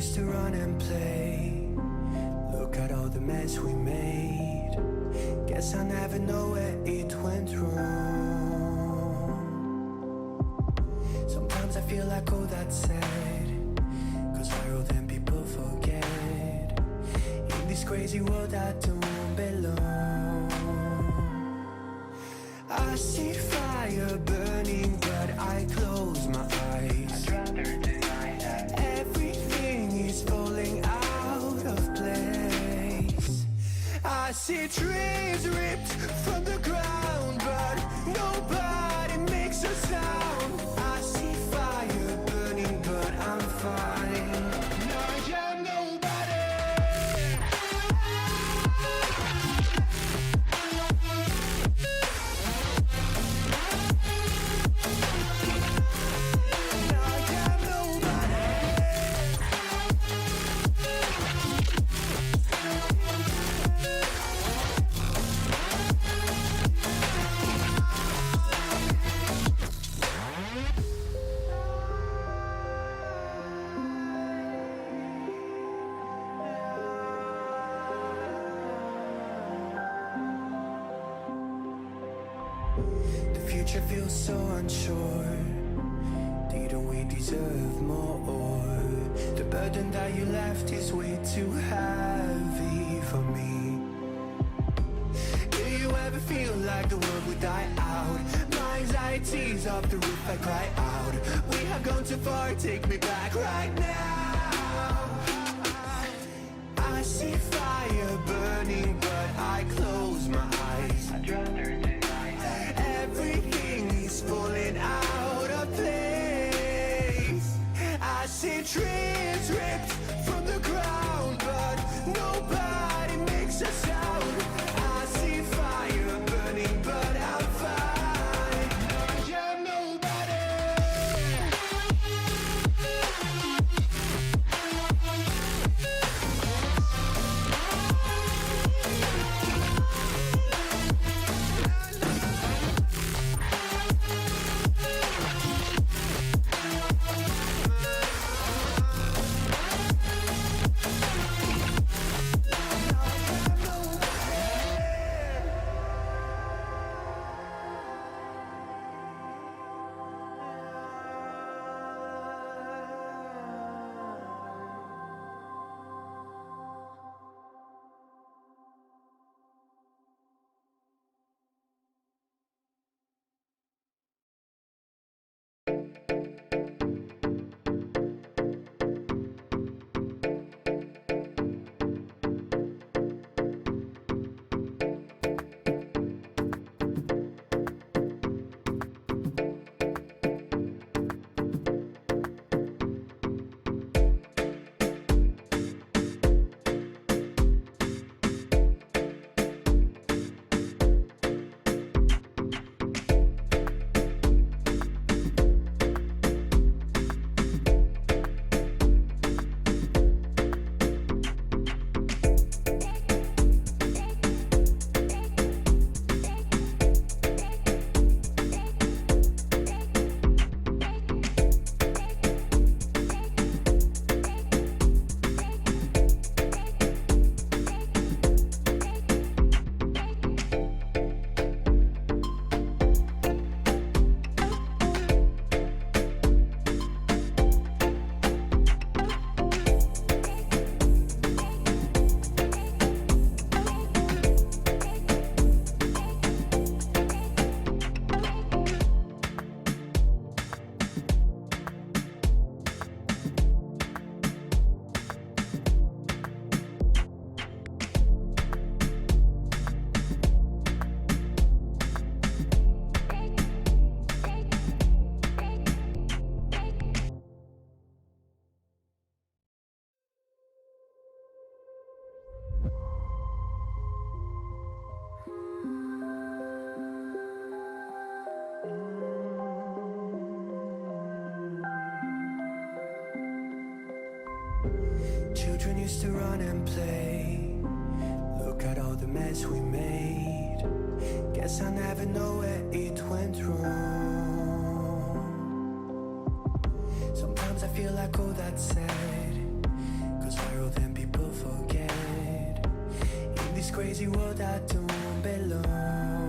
used to run and play. Look at all the mess we made. Guess I never know where it went wrong. Sometimes I feel like all that's sad, 'cause viral then people forget. In this crazy world I don't belong. I see fire burning but I close my eyes. I'd rather deny that. Everything is falling out of place. I see trees ripped from the ground but nobody makes a sound. I see fire burning but I'm fine. I am nobody. The future feels so unsure. Didn't we deserve more? The burden that you left is way too heavy for me. Do you ever feel like the world would die out? My anxiety's off the roof, I cry out. We have gone too far, take me back right now. I see fire burning but I close my eyes. I'd rather deny that. Everything is falling out of place. I see trees ripped from the ground but nobody makes a sound. I see fire burning but I'm fine. I am nobody. Children used to run and play. Look at all the mess we made. Guess I never know where it went wrong. Sometimes I feel like all that's sad, spiral, then people forget. In this crazy world I don't belong.